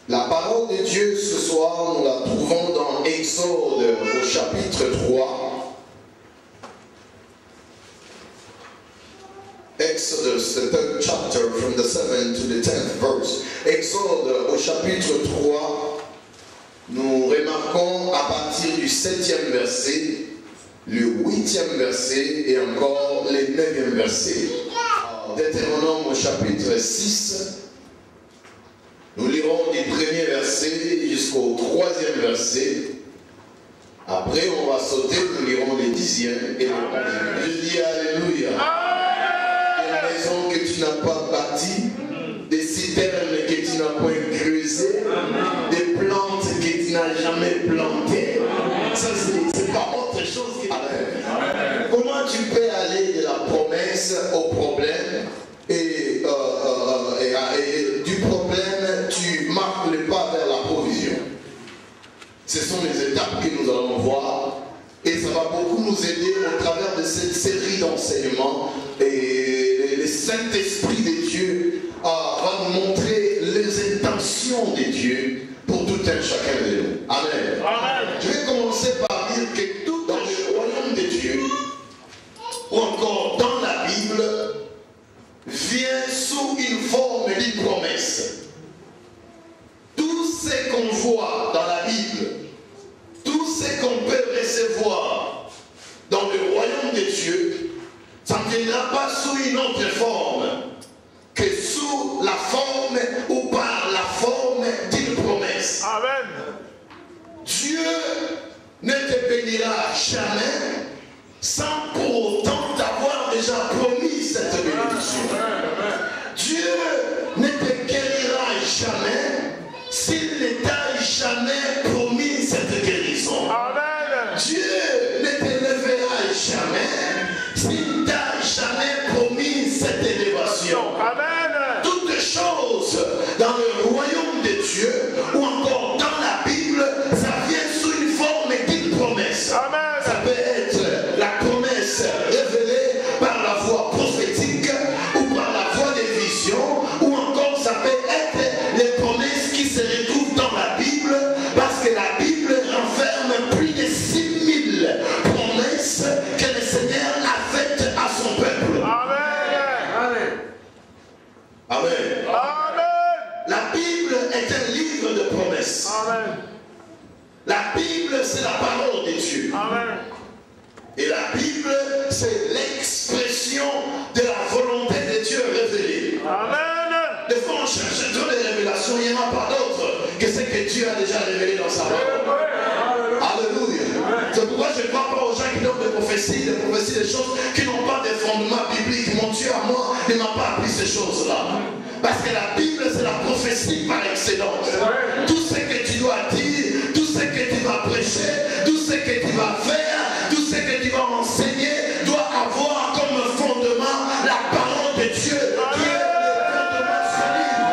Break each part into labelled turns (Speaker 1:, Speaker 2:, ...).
Speaker 1: La parole de Dieu ce soir, nous la trouvons dans Exode au chapitre 3. Exodus, the 3rd chapter, from the 7th to the 10th verse. Exode au chapitre 3, nous remarquons à partir du 7e verset, le 8e verset et encore le 9e verset. Deutéronome au chapitre 6, nous lirons du 1er verset jusqu'au 3e verset. Après, on va sauter, nous lirons les 10e et le 11e. Je dis Alléluia. Des maisons que tu n'as pas bâties, des citernes que tu n'as point creusées, des plantes que tu n'as jamais plantées. Ça, c'est pas autre chose que Amen. Comment tu peux aller de la promesse au problème et du problème, tu marques le pas vers la provision. Ce sont les étapes que nous allons voir et ça va beaucoup nous aider au travers de cette série d'enseignements. Et le Saint-Esprit de Dieu va nous montrer les intentions de Dieu pour tout un chacun de nous. Amen. Amen. Je vais commencer par dire que tout dans le royaume de Dieu, ou encore dans la Bible, vient sous une forme d'une promesse. Tout ce qu'on voit dans la Bible, tout ce qu'on peut recevoir dans le royaume de Dieu, ça ne viendra pas sous une autre forme que sous la forme ou par la forme d'une promesse. Amen. Dieu ne te bénira jamais sans pour autant t'avoir déjà promis cette bénédiction. Dieu ne te guérira jamais s'il ne t'a jamais promis cette guérison. Amen. Dieu ne t'élèvera jamais s'il ne t'a jamais promis cette élévation. Amen. Toutes choses dans le royaume de Dieu ou encore dans la Bible, ça vient sous une forme d'une promesse. Amen. Ça peut être la promesse révélée par la voie prophétique ou par la voie des visions, ou encore ça peut être les promesses qui se retrouvent dans la Bible, parce que la Bible renferme plus de 6000 promesses que le Seigneur a faites à son peuple. Amen. Amen. Amen. La Bible est un livre de promesses. Amen. La Bible, c'est la parole de Dieu. Amen. Et la Bible, c'est l'expression de la volonté de Dieu révélée. Amen. Des fois, on cherche trop de révélations, il n'y en a pas d'autres que ce que Dieu a déjà révélé dans sa parole. Alléluia. C'est pourquoi je ne crois pas aux gens qui donnent des prophéties, des choses qui n'ont pas de fondement biblique. Mon Dieu à moi ne m'a pas appris ces choses-là. Parce que la Bible, c'est la prophétie par excellence. Tout ce que tu dois dire, tout ce que tu vas prêcher, tout ce que tu vas faire, tout ce que tu vas enseigner, doit avoir comme fondement la parole de Dieu, qui est le fondement solide.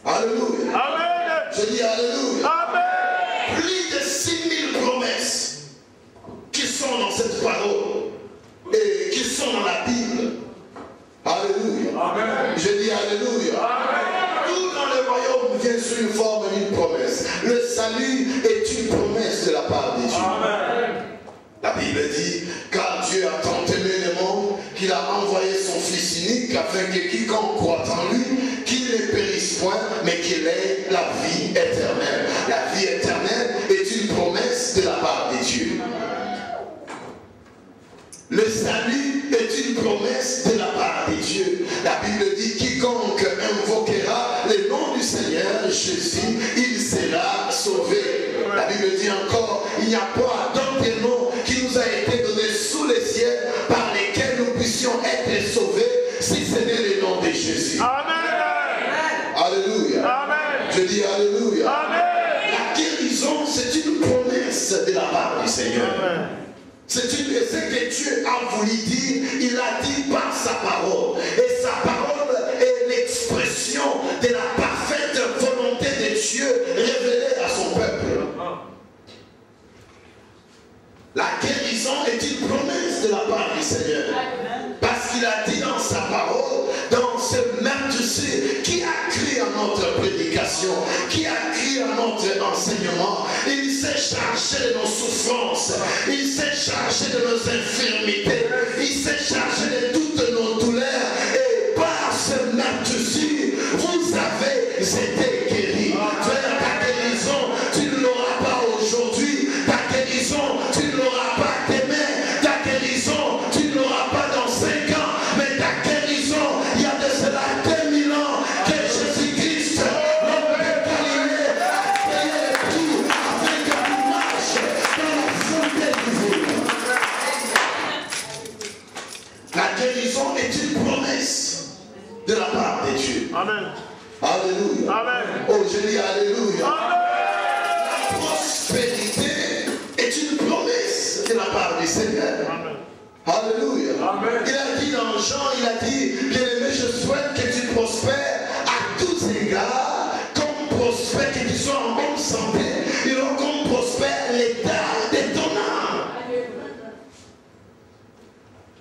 Speaker 1: Alléluia. Amen. Je dis Alléluia. Amen. Plus de 6000 promesses qui sont dans cette parole et qui sont dans la Bible. Alléluia. Amen. Je dis Alléluia. Amen. Tout dans le royaume vient sous une forme d'une promesse. Le salut est une promesse de la part de Dieu. Amen. La Bible dit, car Dieu a tant aimé le monde qu'il a envoyé son Fils unique afin que quiconque croit en lui, qu'il ne périsse point, mais qu'il ait la vie éternelle. La vie éternelle est une promesse de la part de Dieu. Le salut est une promesse de la part de Dieu. La Bible dit, quiconque invoquera le nom du Seigneur Jésus, il sera sauvé. La Bible dit encore, il n'y a pas d'autre nom qui nous a été donné sous les cieux par lesquels nous puissions être sauvés, si ce n'est le nom de Jésus. Amen. Alléluia. Amen. Je dis Alléluia. Amen. La guérison, c'est une promesse de la part du Seigneur. Amen. C'est ce que Dieu a voulu dire, il a dit par sa parole. Et sa parole est l'expression de la parfaite volonté de Dieu révélée à son peuple. La guérison est une promesse de la part du Seigneur. Parce qu'il a dit dans sa parole, dans ce meurtre, qui a cru en notre prédication, qui a cru à notre enseignement. Il s'est chargé de nos souffrances, il s'est chargé de nos infirmités, il s'est chargé de toutes nos douleurs. Et par ce meurtre-ci, vous avez été guéris. Frère, ta guérison, tu ne l'auras pas aujourd'hui. Ta guérison, tu ne l'auras pas demain. Ta guérison, tu ne l'auras pas dans 5 ans. Mais ta guérison, il y a de cela 2000 ans que Jésus-Christ, l'homme de Galilée, a payé le prix afin que tu marches dans la santé divine. La guérison est une promesse de la part de Dieu.
Speaker 2: Amen.
Speaker 1: Alléluia.
Speaker 2: Amen.
Speaker 1: Oh, je dis Alléluia.
Speaker 2: Amen.
Speaker 1: La prospérité est une promesse de la part du Seigneur.
Speaker 2: Amen.
Speaker 1: Alléluia.
Speaker 2: Amen.
Speaker 1: Il a dit dans Jean, il a dit, bien-aimé, je souhaite que tu prospères à tous égards, comme prospère, que tu sois en bonne santé, et donc comme prospère l'état de ton âme.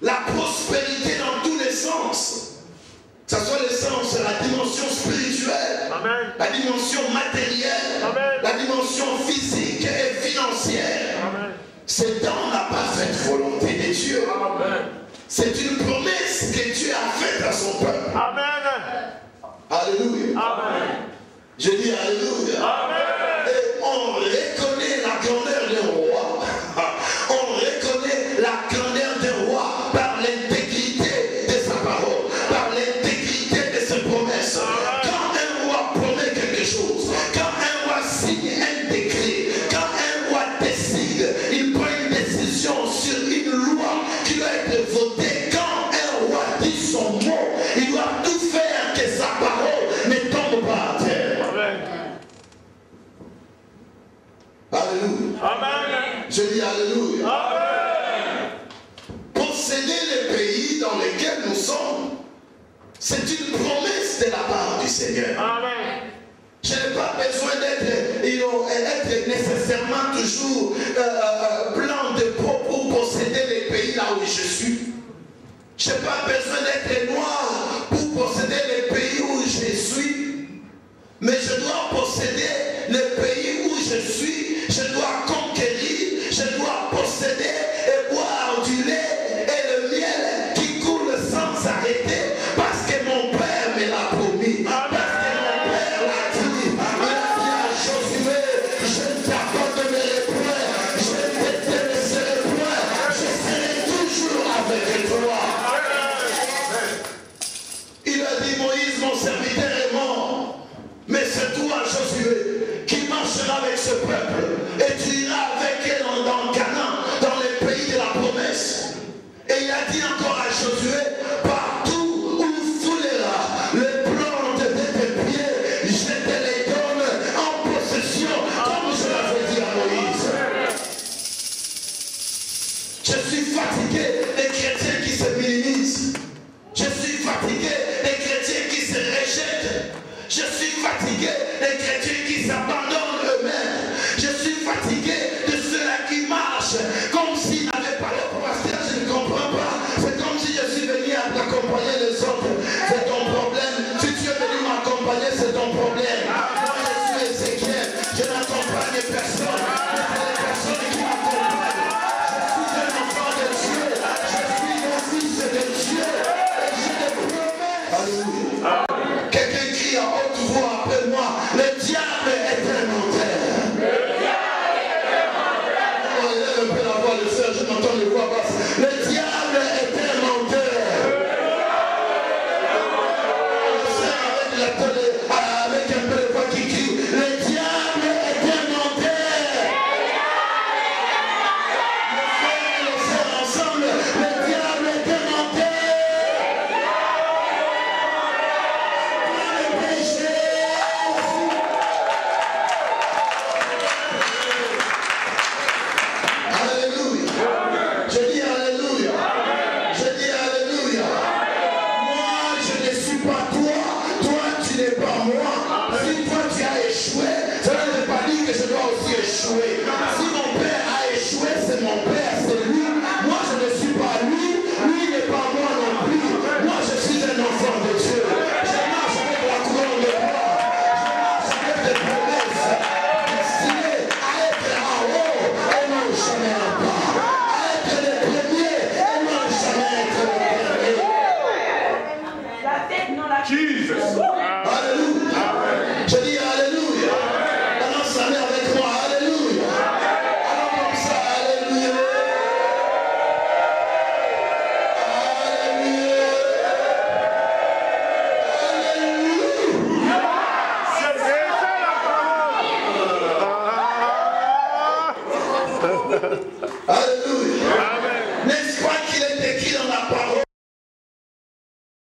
Speaker 1: La prospérité dans tous les sens. Que ce soit le sens, la dimension spirituelle,
Speaker 2: Amen.
Speaker 1: la dimension matérielle,
Speaker 2: Amen.
Speaker 1: la dimension physique et financière.
Speaker 2: Amen.
Speaker 1: C'est dans la parfaite volonté de Dieu.
Speaker 2: Amen.
Speaker 1: C'est une promesse que Dieu a faite à son peuple.
Speaker 2: Amen.
Speaker 1: Alléluia.
Speaker 2: Amen.
Speaker 1: Je dis Alléluia.
Speaker 2: Amen.
Speaker 1: Et on reconnaît la grandeur d'un roi. On reconnaît la grandeur d'un roi par l'intégrité de sa parole, par l'intégrité de ses promesses. Quand un roi promet quelque chose, quand un roi signe un décret, quand un roi décide, il prend une décision sur une loi qui doit être votée. Quand un roi dit son mot, il doit tout faire que sa parole ne tombe pas à terre.
Speaker 2: Amen.
Speaker 1: Alléluia.
Speaker 2: Amen.
Speaker 1: Je dis Alléluia.
Speaker 2: Amen.
Speaker 1: Posséder le pays dans lequel nous sommes, c'est une promesse de la part du Seigneur.
Speaker 2: Amen.
Speaker 1: Je n'ai pas besoin d'être nécessairement toujours blanc de peau pour posséder les pays là où je suis. Je n'ai pas besoin d'être noir pour posséder les pays où je suis. Mais je dois posséder le pays où je suis. Je dois conquérir. Je dois posséder et boire du lait et le miel qui coule sans arrêter. Parce que mon Père me l'a promis. Parce que mon Père l'a dit. Il a dit à Josué, je ne t'abandonnerai point. Je ne te délaisserai point. Je serai toujours avec toi. Il a dit, Moïse, mon serviteur est mort. Mais c'est toi, Josué, qui marchera avec ce peuple. Et tu iras avec eux dans Canaan, dans les pays de la promesse. Et il a dit encore à Josué, partout où foulera les plantes de tes pieds, je te les donne en possession, comme je l'avais dit à Moïse. Je suis fatigué des chrétiens qui se minimisent. Je suis fatigué des chrétiens qui se rejettent. Je suis fatigué des chrétiens qui s'abandonnent eux-mêmes. Je suis fatigué de ceux-là qui marchent comme s'ils n'avaient pas le pasteur. Je ne comprends pas. C'est comme si je suis venu à t'accompagner les autres. C'est ton problème. Si tu es venu m'accompagner, c'est ton problème. Moi, je suis Ézéchiel. Je n'accompagne personne. Mais c'est les personnes qui m'accompagnent. Je suis un enfant de Dieu. Je suis un fils de Dieu. Et je te promets. Alléluia. Quelqu'un crie à haute voix après moi, le diable est un menteur. Le diable est un menteur. On élève un peu la voix, le frère, je m'entends les voix basses. Le diable est un menteur. Le frère avec la tolérance.